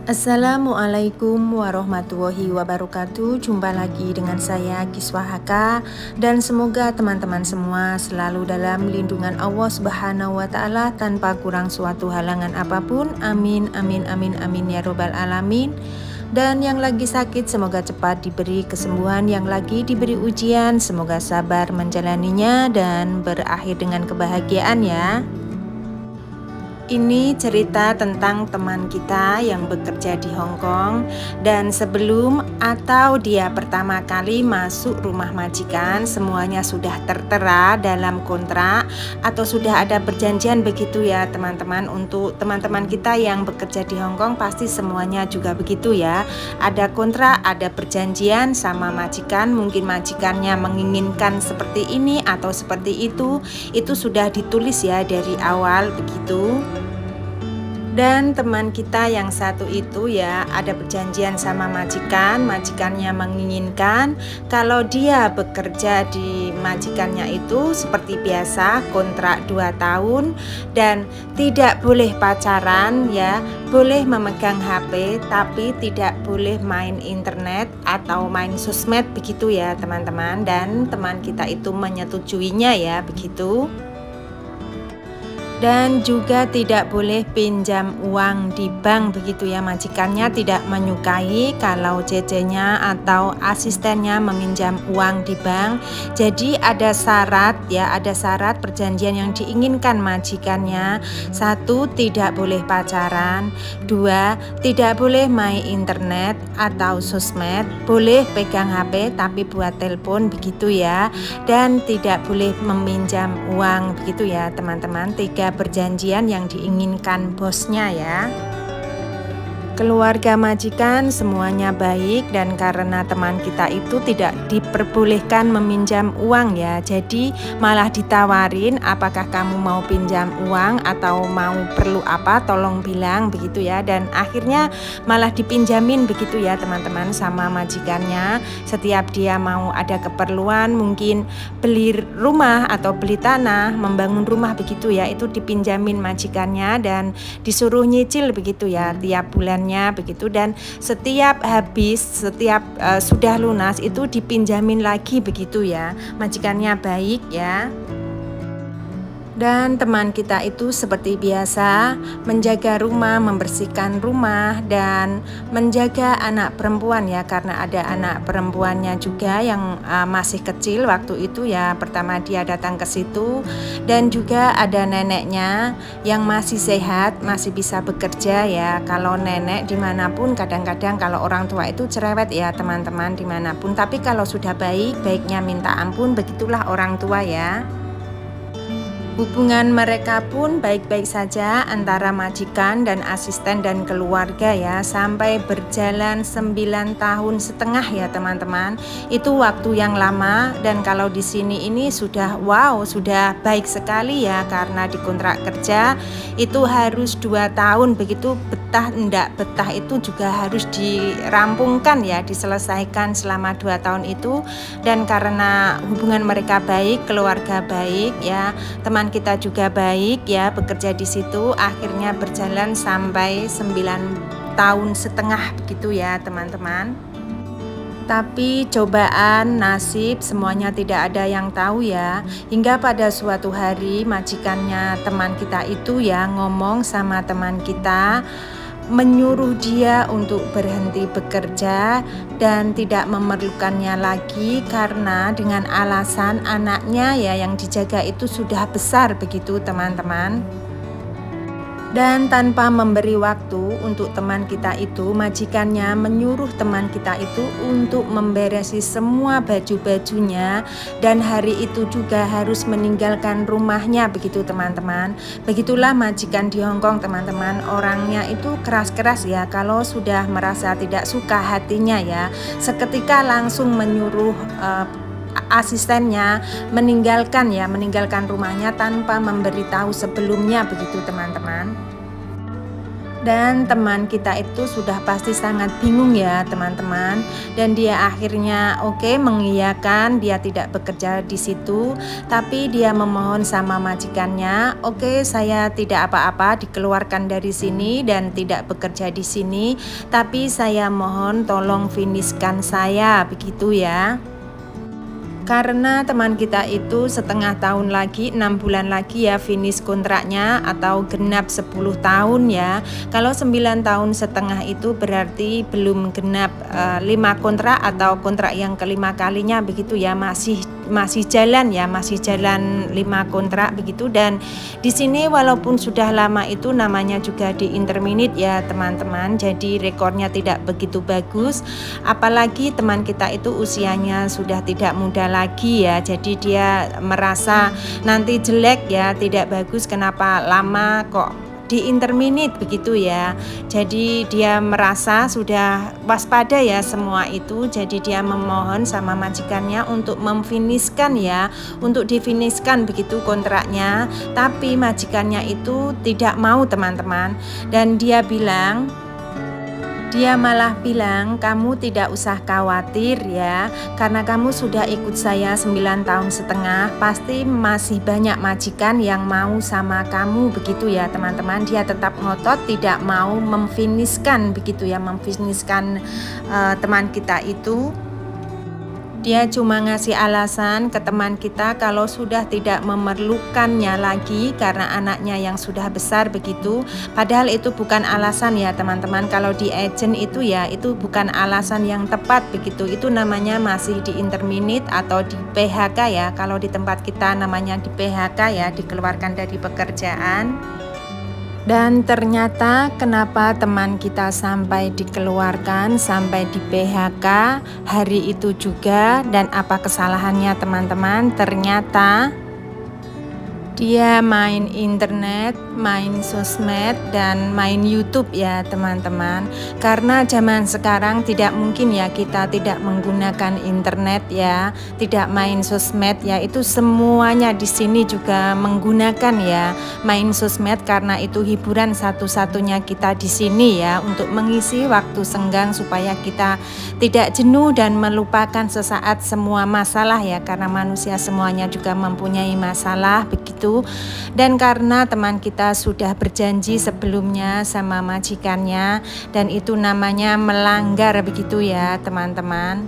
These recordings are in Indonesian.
Assalamualaikum warahmatullahi wabarakatuh. Jumpa lagi dengan saya Kiswahaka, dan semoga teman-teman semua selalu dalam lindungan Allah Subhanahu wa taala tanpa kurang suatu halangan apapun. Amin amin amin amin ya robbal alamin. Dan yang lagi sakit semoga cepat diberi kesembuhan, yang lagi diberi ujian semoga sabar menjalaninya dan berakhir dengan kebahagiaan ya. Ini cerita tentang teman kita yang bekerja di Hong Kong, dan sebelum atau dia pertama kali masuk rumah majikan, semuanya sudah tertera dalam kontrak atau sudah ada perjanjian begitu ya teman-teman. Untuk teman-teman kita yang bekerja di Hong Kong pasti semuanya juga begitu ya. Ada kontrak, ada perjanjian sama majikan, mungkin majikannya menginginkan seperti ini atau seperti itu sudah ditulis ya dari awal begitu. Dan teman kita yang satu itu ya ada perjanjian sama majikan, majikannya menginginkan kalau dia bekerja di majikannya itu seperti biasa kontrak 2 tahun dan tidak boleh pacaran ya, boleh memegang HP tapi tidak boleh main internet atau main sosmed begitu ya teman-teman. Dan teman kita itu menyetujuinya ya begitu. Dan juga tidak boleh pinjam uang di bank begitu ya, majikannya tidak menyukai kalau CC-nya atau asistennya meminjam uang di bank. Jadi ada syarat ya, ada syarat perjanjian yang diinginkan majikannya. 1, tidak boleh pacaran. 2, tidak boleh main internet atau sosmed, boleh pegang HP tapi buat telepon begitu ya. Dan tidak boleh meminjam uang begitu ya teman-teman. 3 perjanjian yang diinginkan bosnya ya. Keluarga majikan semuanya baik, dan karena teman kita itu tidak diperbolehkan meminjam uang ya, jadi malah ditawarin apakah kamu mau pinjam uang atau mau perlu apa tolong bilang begitu ya. Dan akhirnya malah dipinjamin begitu ya teman-teman sama majikannya. Setiap dia mau ada keperluan mungkin beli rumah atau beli tanah, membangun rumah begitu ya, itu dipinjamin majikannya dan disuruh nyicil begitu ya tiap bulan begitu. Dan setiap habis, setiap sudah lunas itu dipinjamin lagi begitu ya. Majikannya baik ya. Dan teman kita itu seperti biasa menjaga rumah, membersihkan rumah, dan menjaga anak perempuan ya, karena ada anak perempuannya juga yang masih kecil waktu itu ya, pertama dia datang ke situ. Dan juga ada neneknya yang masih sehat, masih bisa bekerja ya. Kalau nenek dimanapun kadang-kadang kalau orang tua itu cerewet ya teman-teman dimanapun, tapi kalau sudah baik, baiknya minta ampun, begitulah orang tua ya. Hubungan mereka pun baik-baik saja antara majikan dan asisten dan keluarga ya, sampai berjalan 9,5 tahun ya teman-teman. Itu waktu yang lama, dan kalau di sini ini sudah sudah baik sekali ya, karena di kontrak kerja itu harus 2 tahun begitu, betah enggak betah itu juga harus dirampungkan ya, diselesaikan selama 2 tahun itu. Dan karena hubungan mereka baik, keluarga baik ya, teman kita juga baik ya, bekerja di situ, akhirnya berjalan sampai 9,5 tahun begitu ya teman-teman. Tapi cobaan nasib semuanya tidak ada yang tahu ya, hingga pada suatu hari majikannya teman kita itu ya ngomong sama teman kita, menyuruh dia untuk berhenti bekerja dan tidak memerlukannya lagi, karena dengan alasan anaknya ya yang dijaga itu sudah besar begitu teman-teman. Dan tanpa memberi waktu untuk teman kita itu, majikannya menyuruh teman kita itu untuk memberesi semua baju-bajunya, dan hari itu juga harus meninggalkan rumahnya begitu teman-teman. Begitulah majikan di Hong Kong teman-teman, orangnya itu keras-keras ya. Kalau sudah merasa tidak suka hatinya ya, seketika langsung menyuruh asistennya meninggalkan rumahnya tanpa memberitahu sebelumnya begitu teman-teman. Dan teman kita itu sudah pasti sangat bingung ya teman-teman. Dan dia akhirnya mengiyakan, dia tidak bekerja di situ. Tapi dia memohon sama majikannya, oke, saya tidak apa-apa dikeluarkan dari sini dan tidak bekerja di sini, tapi saya mohon tolong finishkan saya, begitu ya. Karena teman kita itu setengah tahun lagi, 6 bulan lagi ya finish kontraknya, atau genap 10 tahun ya. Kalau 9 tahun setengah itu berarti belum genap 5 kontrak atau kontrak yang kelima kalinya, begitu ya. Masih jalan ya, masih jalan 5 kontrak begitu. Dan di sini walaupun sudah lama itu namanya juga di interminute ya teman-teman. Jadi rekornya tidak begitu bagus. Apalagi teman kita itu usianya sudah tidak muda lagi ya, jadi dia merasa nanti jelek ya, tidak bagus, kenapa lama kok di interminute begitu ya. Jadi dia merasa sudah waspada ya semua itu, jadi dia memohon sama majikannya untuk memfinishkan ya, untuk difinishkan begitu kontraknya. Tapi majikannya itu tidak mau teman-teman, dan dia malah bilang, kamu tidak usah khawatir ya, karena kamu sudah ikut saya 9 tahun setengah, pasti masih banyak majikan yang mau sama kamu, begitu ya teman-teman. Dia tetap ngotot tidak mau memfinishkan begitu ya, memfinishkan teman kita itu. Dia cuma ngasih alasan ke teman kita kalau sudah tidak memerlukannya lagi karena anaknya yang sudah besar begitu. Padahal itu bukan alasan ya teman-teman. Kalau di agent itu ya, itu bukan alasan yang tepat begitu. Itu namanya masih di interminute atau di PHK ya. Kalau di tempat kita namanya di PHK ya, dikeluarkan dari pekerjaan. Dan ternyata kenapa teman kita sampai dikeluarkan, sampai di PHK hari itu juga, dan apa kesalahannya teman-teman? Ternyata dia main internet, main sosmed, dan main YouTube ya teman-teman. Karena zaman sekarang tidak mungkin ya kita tidak menggunakan internet ya, tidak main sosmed ya, itu semuanya di sini juga menggunakan ya main sosmed, karena itu hiburan satu-satunya kita di sini ya, untuk mengisi waktu senggang supaya kita tidak jenuh dan melupakan sesaat semua masalah ya, karena manusia semuanya juga mempunyai masalah begitu. Dan karena teman kita sudah berjanji sebelumnya sama majikannya, dan itu namanya melanggar begitu ya teman-teman.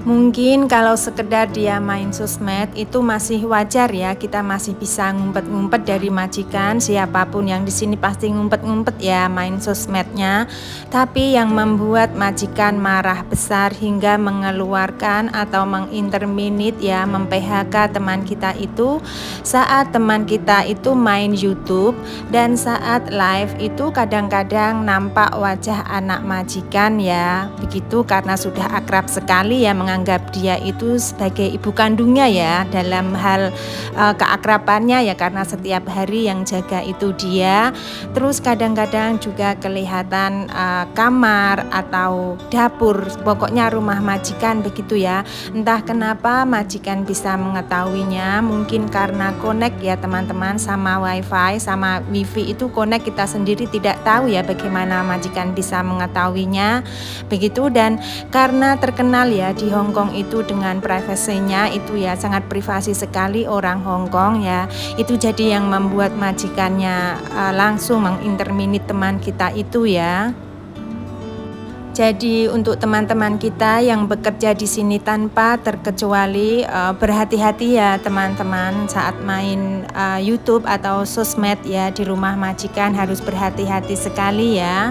Mungkin kalau sekedar dia main sosmed itu masih wajar ya, kita masih bisa ngumpet-ngumpet dari majikan. Siapapun yang di sini pasti ngumpet-ngumpet ya main sosmednya. Tapi yang membuat majikan marah besar hingga mengeluarkan atau menginterminate ya, mem-PHK teman kita itu saat teman kita itu main YouTube, dan saat live itu kadang-kadang nampak wajah anak majikan ya, begitu, karena sudah akrab sekali ya, menganggap dia itu sebagai ibu kandungnya ya, dalam hal keakrabannya ya, karena setiap hari yang jaga itu dia. Terus kadang-kadang juga kelihatan kamar atau dapur, pokoknya rumah majikan begitu ya. Entah kenapa majikan bisa mengetahuinya, mungkin karena connect ya teman-teman, sama wifi, sama wifi itu connect, kita sendiri tidak tahu ya bagaimana majikan bisa mengetahuinya begitu. Dan karena terkenal ya di Hongkong itu dengan privasinya itu ya, sangat privasi sekali orang Hongkong ya, itu jadi yang membuat majikannya langsung menginterminate teman kita itu ya. Jadi untuk teman-teman kita yang bekerja di sini tanpa terkecuali, berhati-hati ya teman-teman saat main YouTube atau sosmed ya di rumah majikan, harus berhati-hati sekali ya.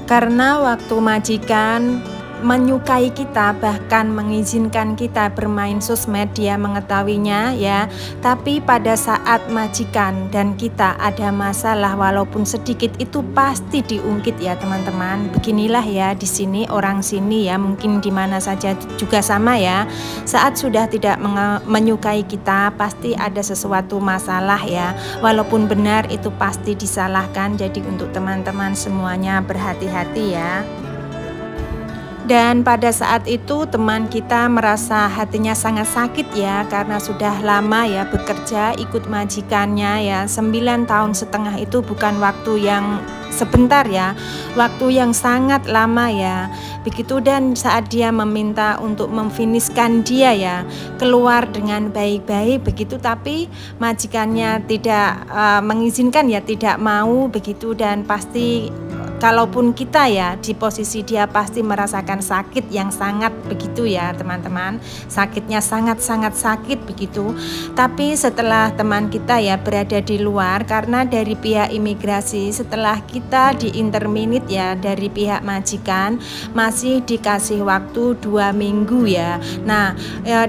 Karena waktu majikan menyukai kita, bahkan mengizinkan kita bermain sosmed, dia mengetahuinya ya. Tapi pada saat majikan dan kita ada masalah walaupun sedikit, itu pasti diungkit ya teman-teman. Beginilah ya di sini, orang sini ya, mungkin di mana saja juga sama ya. Saat sudah tidak menyukai kita, pasti ada sesuatu masalah ya. Walaupun benar itu pasti disalahkan. Jadi untuk teman-teman semuanya berhati-hati ya. Dan pada saat itu teman kita merasa hatinya sangat sakit ya, karena sudah lama ya bekerja ikut majikannya ya. 9 tahun setengah itu bukan waktu yang sebentar ya, waktu yang sangat lama ya. Begitu, dan saat dia meminta untuk memfinishkan dia ya keluar dengan baik-baik begitu, tapi majikannya tidak mengizinkan ya, tidak mau begitu. Dan pasti kalaupun kita ya di posisi dia pasti merasakan sakit yang sangat begitu ya teman-teman, sakitnya sangat-sangat sakit begitu. Tapi setelah teman kita ya berada di luar, karena dari pihak imigrasi setelah kita di interminit ya dari pihak majikan masih dikasih waktu 2 minggu ya. Nah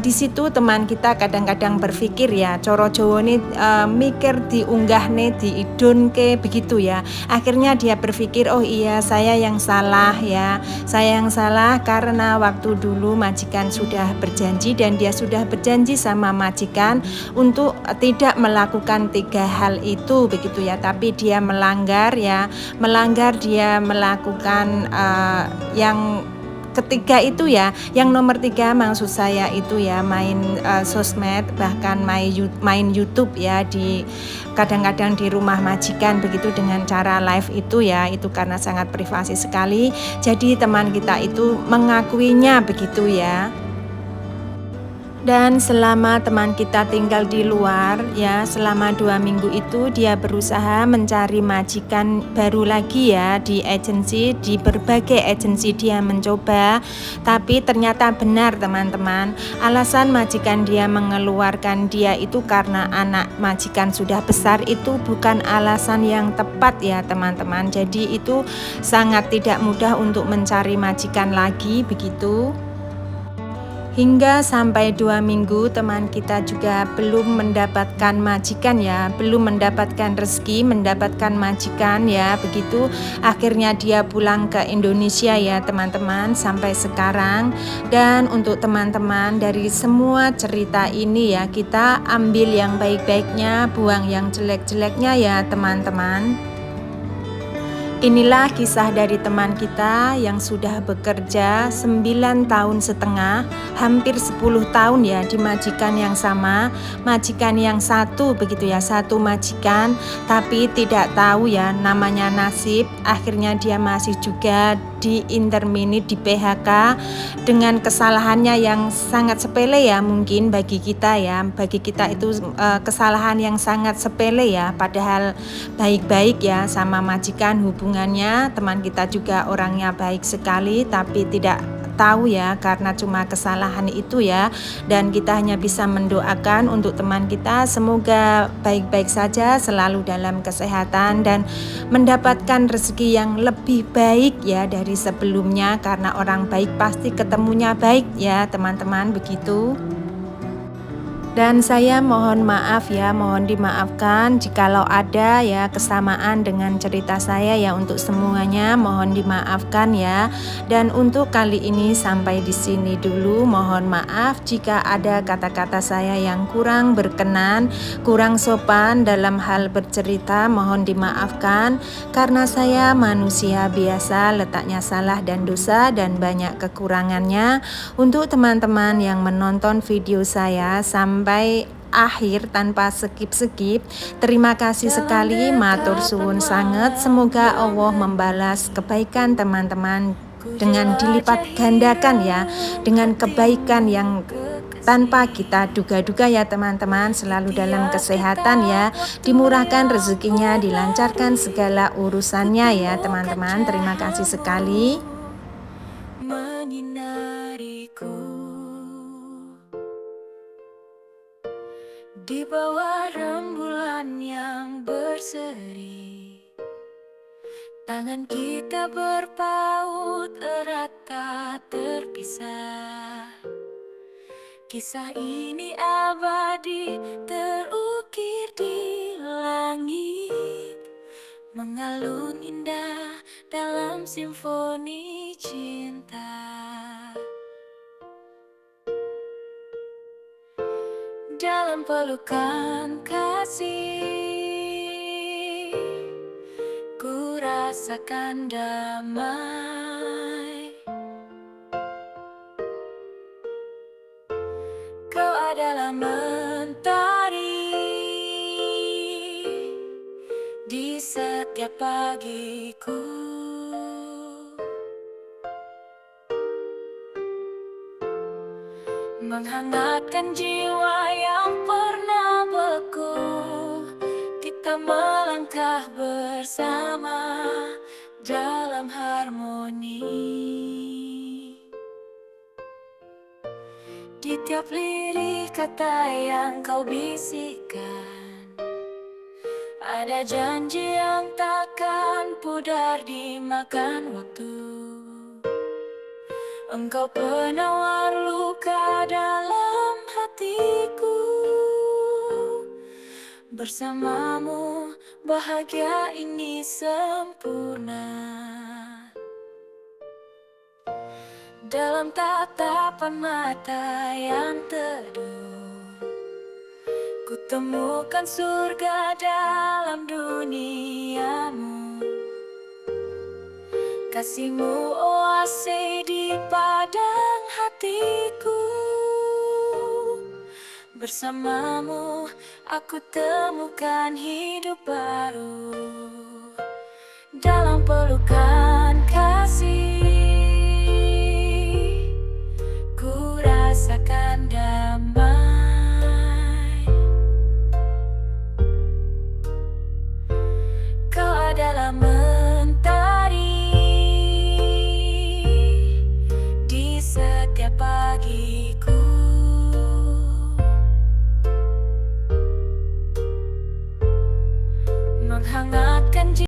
di situ teman kita kadang-kadang berpikir ya, coro Jawa nih mikir diunggah nih diidun ke begitu ya. Akhirnya dia berpikir, oh iya saya yang salah ya, saya yang salah karena waktu dulu majikan sudah berjanji dan dia sudah berjanji sama majikan untuk tidak melakukan 3 hal itu begitu ya, tapi dia melanggar ya, dia melakukan yang ketiga itu ya, yang nomor 3 maksud saya itu ya main sosmed, bahkan main YouTube ya, di kadang-kadang di rumah majikan begitu dengan cara live itu ya, itu karena sangat privasi sekali. Jadi teman kita itu mengakuinya begitu ya. Dan selama teman kita tinggal di luar ya, selama 2 minggu itu dia berusaha mencari majikan baru lagi ya di agensi, di berbagai agensi dia mencoba. Tapi ternyata benar teman-teman, alasan majikan dia mengeluarkan dia itu karena anak majikan sudah besar, itu bukan alasan yang tepat ya teman-teman. Jadi itu sangat tidak mudah untuk mencari majikan lagi begitu. Hingga sampai 2 minggu teman kita juga belum mendapatkan majikan ya, belum mendapatkan rezeki, mendapatkan majikan ya begitu. Akhirnya dia pulang ke Indonesia ya teman-teman sampai sekarang. Dan untuk teman-teman, dari semua cerita ini ya kita ambil yang baik-baiknya, buang yang jelek-jeleknya ya teman-teman. Inilah kisah dari teman kita yang sudah bekerja 9 tahun setengah, hampir 10 tahun ya di majikan yang sama, majikan yang satu begitu ya, satu majikan, tapi tidak tahu ya namanya nasib, akhirnya dia masih juga di interminit, di PHK dengan kesalahannya yang sangat sepele ya mungkin bagi kita ya, bagi kita itu kesalahan yang sangat sepele ya, padahal baik-baik ya sama majikan hubungannya. Teman kita juga orangnya baik sekali, tapi tidak tahu ya karena cuma kesalahan itu ya. Dan kita hanya bisa mendoakan untuk teman kita semoga baik-baik saja, selalu dalam kesehatan dan mendapatkan rezeki yang lebih baik ya dari sebelumnya, karena orang baik pasti ketemunya baik ya teman-teman begitu. Dan saya mohon maaf ya, mohon dimaafkan jikalau ada ya kesamaan dengan cerita saya ya, untuk semuanya mohon dimaafkan ya. Dan untuk kali ini sampai di sini dulu. Mohon maaf jika ada kata-kata saya yang kurang berkenan, kurang sopan dalam hal bercerita, mohon dimaafkan karena saya manusia biasa, letaknya salah dan dosa dan banyak kekurangannya. Untuk teman-teman yang menonton video saya sampai akhir tanpa skip-skip, terima kasih sekali, matur suwun sangat. Semoga Allah membalas kebaikan teman-teman dengan dilipat gandakan ya, dengan kebaikan yang tanpa kita duga-duga ya teman-teman. Selalu dalam kesehatan ya, dimurahkan rezekinya, dilancarkan segala urusannya ya teman-teman. Terima kasih sekali. Menyinariku di bawah rembulan yang berseri, tangan kita berpaut erat tak terpisah. Kisah ini abadi terukir di langit, mengalun indah dalam simfoni cinta. Dalam pelukan kasih, ku rasakan damai. mentari di setiap pagiku. Menghangatkan jiwa yang pernah beku. Kita melangkah bersama dalam harmoni. Di tiap lirik kata yang kau bisikkan, ada janji yang takkan pudar dimakan waktu. Engkau penawar luka dalam hatiku. Bersamamu bahagia ini sempurna. Dalam tatapan mata yang teduh, ku temukan surga dalam duniamu. Kasihmu oase di padang hatiku. Bersamamu aku temukan hidup baru. Dalam pelukan kasih